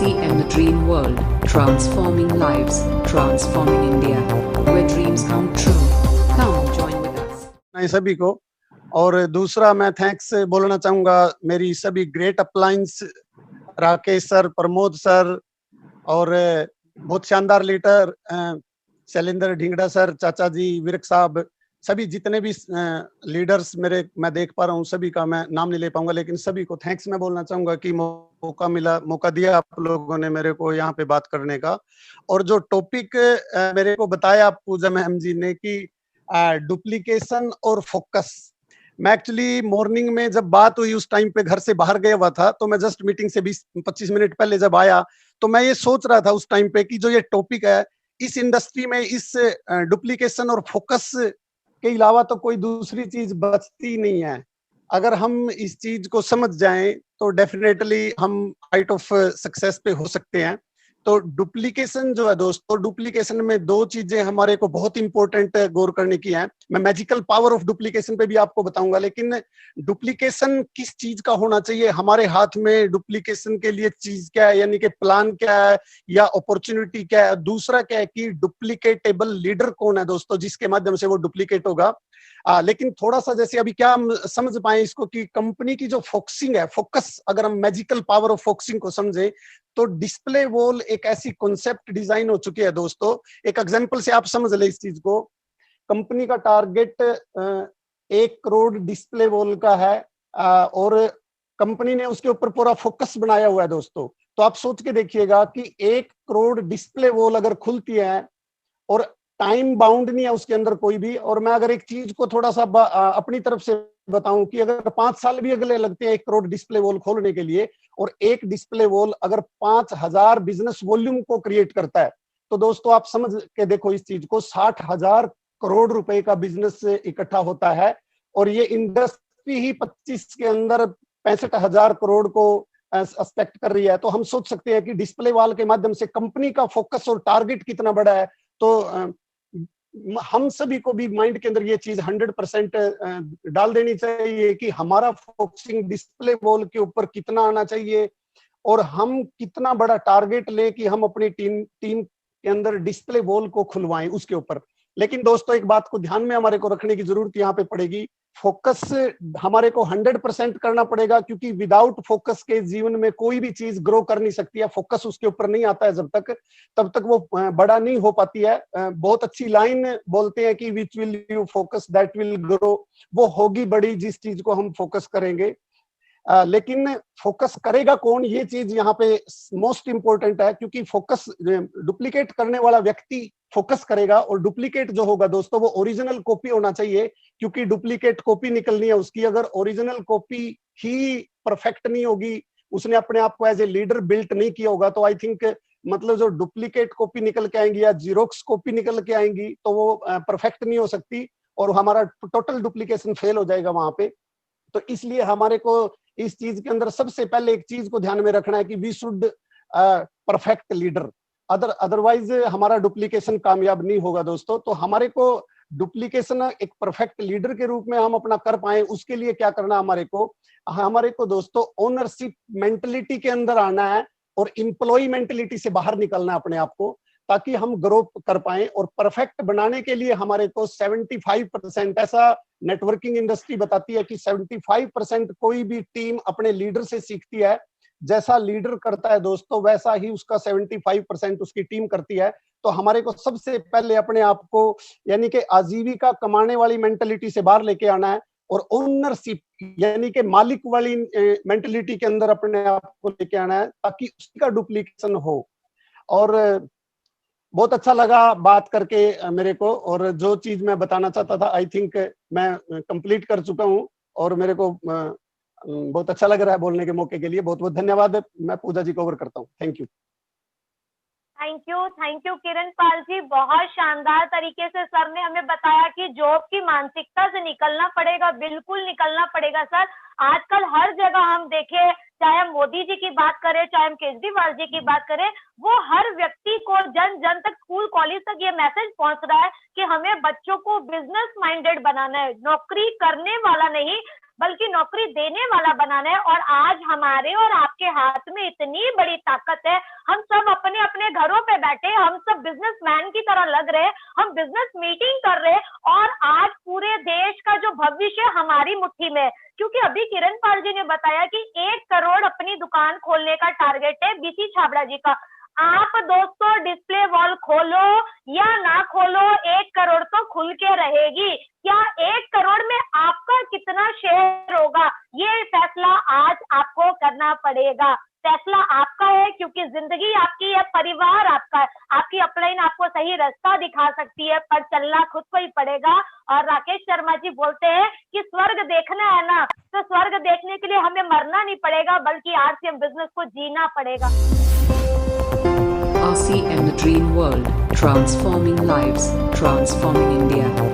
TCM The Dream World, transforming lives, transforming India, where dreams come true. Come join with us. मैं सभी को, और दूसरा मैं थैंक्स बोलना चाहूंगा मेरी सभी great appliance, Rakesh sir, Pramod sir, और बहुत शानदार लीडर शैलेंद्र ढिंगड़ा सर, चाचा जी, विरक साहब, सभी जितने भी लीडर्स मेरे मैं देख पा रहा हूँ, सभी का मैं नाम नहीं ले पाऊंगा, लेकिन सभी को थैंक्स मैं बोलना चाहूंगा कि मौका दिया आप लोगों ने मेरे को यहाँ पे बात करने का। और जो टॉपिक मेरे को बताया पूजा मैम जी ने कि डुप्लीकेशन और फोकस, मैं एक्चुअली मॉर्निंग में जब बात हुई उस टाइम पे घर से बाहर गया हुआ था, तो मैं जस्ट मीटिंग से 20-25 मिनट पहले जब आया तो मैं ये सोच रहा था उस टाइम पे कि जो ये टॉपिक है, इस इंडस्ट्री में इस डुप्लीकेशन और फोकस के अलावा तो कोई दूसरी चीज बचती नहीं है। अगर हम इस चीज को समझ जाएं तो डेफिनेटली हम हाइट ऑफ सक्सेस पे हो सकते हैं। तो डुप्लीकेशन जो है दोस्तों, डुप्लीकेशन में दो चीजें हमारे को बहुत इंपॉर्टेंट गौर करने की है। मैं मैजिकल पावर ऑफ डुप्लीकेशन पे भी आपको बताऊंगा, लेकिन डुप्लीकेशन किस चीज का होना चाहिए हमारे हाथ में, डुप्लीकेशन के लिए चीज क्या है, यानी कि प्लान क्या है या अपॉर्चुनिटी क्या है, दूसरा क्या है कि डुप्लीकेटेबल लीडर कौन है दोस्तों जिसके माध्यम से वो डुप्लीकेट होगा। लेकिन थोड़ा सा जैसे अभी क्या हम समझ पाए इसको कि कंपनी की जो फोकसिंग है, फोकस, अगर हम मैजिकल पावर ऑफ फोकसिंग को समझे तो डिस्प्ले वॉल एक ऐसी कॉन्सेप्ट डिजाइन हो चुकी है दोस्तों। एक एग्जांपल से आप समझ ले इस चीज को। कंपनी का टारगेट 1 करोड़ डिस्प्ले वॉल का है, और कंपनी ने उसके ऊपर पूरा फोकस बनाया हुआ है दोस्तों। तो आप सोच के देखिएगा कि 1 करोड़ डिस्प्ले वॉल अगर खुलती है और टाइम बाउंड नहीं है उसके अंदर कोई भी, और मैं अगर एक चीज को थोड़ा सा अपनी तरफ से बताऊं कि अगर 5 साल भी अगले लगते हैं 1 करोड़ डिस्प्ले वॉल खोलने के लिए, और एक डिस्प्ले वॉल अगर 5,000 बिजनेस वॉल्यूम को क्रिएट करता है, तो दोस्तों आप समझ के देखो इस चीज को, 60,000 करोड़ रुपए का बिजनेस इकट्ठा होता है। और ये इंडस्ट्री ही 25 के अंदर 65,000 करोड़ को एक्सपेक्ट कर रही है। तो हम सोच सकते हैं कि डिस्प्ले वॉल के माध्यम से कंपनी का फोकस और टारगेट कितना बड़ा है। तो हम सभी को भी माइंड के अंदर ये चीज 100% डाल देनी चाहिए कि हमारा फोकसिंग डिस्प्ले वॉल के ऊपर कितना आना चाहिए, और हम कितना बड़ा टारगेट लें कि हम अपनी टीम के अंदर डिस्प्ले वॉल को खुलवाएं उसके ऊपर। लेकिन दोस्तों एक बात को ध्यान में हमारे को रखने की जरूरत यहाँ पे पड़ेगी, फोकस हमारे को 100% करना पड़ेगा, क्योंकि विदाउट फोकस के जीवन में कोई भी चीज ग्रो कर नहीं सकती है। फोकस उसके ऊपर नहीं आता है जब तक, तब तक वो बड़ा नहीं हो पाती है। बहुत अच्छी लाइन बोलते हैं कि which will you focus that will grow, वो होगी बड़ी जिस चीज को हम फोकस करेंगे। लेकिन फोकस करेगा कौन, ये चीज यहाँ पे मोस्ट इंपॉर्टेंट है, क्योंकि फोकस डुप्लीकेट करने वाला व्यक्ति फोकस करेगा, और डुप्लीकेट जो होगा दोस्तों वो ओरिजिनल कॉपी होना चाहिए, क्योंकि डुप्लीकेट कॉपी निकलनी है उसकी। अगर ओरिजिनल कॉपी ही परफेक्ट नहीं होगी, उसने अपने आप को एज ए लीडर बिल्ट नहीं किया होगा, तो आई थिंक मतलब जो डुप्लीकेट कॉपी निकल के आएंगी या जीरोक्स कॉपी निकल के आएंगी तो वो परफेक्ट नहीं हो सकती, और हमारा टोटल डुप्लीकेशन फेल हो जाएगा वहां पे। तो इसलिए हमारे को इस चीज के अंदर सबसे पहले एक चीज को ध्यान में रखना है कि we should perfect leader, otherwise हमारा डुप्लीकेशन कामयाब नहीं होगा दोस्तों। तो हमारे को डुप्लीकेशन एक परफेक्ट लीडर के रूप में हम अपना कर पाए, उसके लिए क्या करना हमारे को दोस्तों ओनरशिप मेंटलिटी के अंदर आना है, और इंप्लॉय मेंटलिटी से बाहर निकलना है अपने आप को, ताकि हम ग्रो कर पाए। और परफेक्ट बनाने के लिए हमारे को 75%, ऐसा नेटवर्किंग इंडस्ट्री बताती है कि 75% कोई भी टीम अपने लीडर से सीखती है। जैसा लीडर करता है दोस्तों वैसा ही उसका 75% उसकी टीम करती है। तो हमारे को सबसे पहले अपने आप को यानी कि आजीविका कमाने वाली मेंटलिटी से बाहर लेके आना है, और ओनरशिप यानी कि मालिक वाली मेंटलिटी के अंदर अपने आप को लेके आना है, ताकि उसका डुप्लीकेशन हो। और बहुत अच्छा लगा बात करके मेरे को, और जो चीज मैं बताना चाहता था आई थिंक मैं कंप्लीट कर चुका हूँ, और मेरे को बहुत अच्छा लग रहा है बोलने के मौके के लिए। बहुत बहुत धन्यवाद। मैं पूजा जी को ओवर करता हूँ। Thank you. थैंक यू किरण पाल जी। बहुत शानदार तरीके से सर ने हमें बताया कि जॉब की मानसिकता से निकलना पड़ेगा, बिल्कुल निकलना पड़ेगा सर। आजकल हर जगह हम देखें, चाहे हम मोदी जी की बात करें, चाहे हम केजरीवाल जी की बात करें, वो हर व्यक्ति को, जन जन तक, स्कूल कॉलेज तक ये मैसेज पहुंच रहा है कि हमें बच्चों को बिजनेस माइंडेड बनाना है, नौकरी करने वाला नहीं, बल्कि नौकरी देने वाला बनाना है। और आज हमारे और आपके हाथ में इतनी बड़ी ताकत है, हम सब अपने अपने घरों पे बैठे, हम सब बिजनेसमैन की तरह लग रहे, हम बिजनेस मीटिंग कर रहे, और आज पूरे देश का जो भविष्य हमारी मुट्ठी में है। क्योंकि अभी किरण पाल जी ने बताया कि 1 करोड़ अपनी दुकान खोलने का टारगेट है बीसी छाबड़ा जी का। आप दोस्तों डिस्प्ले वॉल खोलो या ना खोलो, 1 करोड़ तो खुल के रहेगी। क्या 1 करोड़ में आपका कितना शेयर होगा, ये फैसला आज आपको करना पड़ेगा। फैसला आपका है, क्योंकि जिंदगी आपकी है, परिवार आपका है। आपकी अपलाइन आपको सही रास्ता दिखा सकती है, पर चलना खुद को ही पड़ेगा। और राकेश शर्मा जी बोलते हैं कि स्वर्ग देखना है ना, तो स्वर्ग देखने के लिए हमें मरना नहीं पड़ेगा, बल्कि आरसीएम बिजनेस को जीना पड़ेगा। RCM, the dream world, transforming lives, transforming India.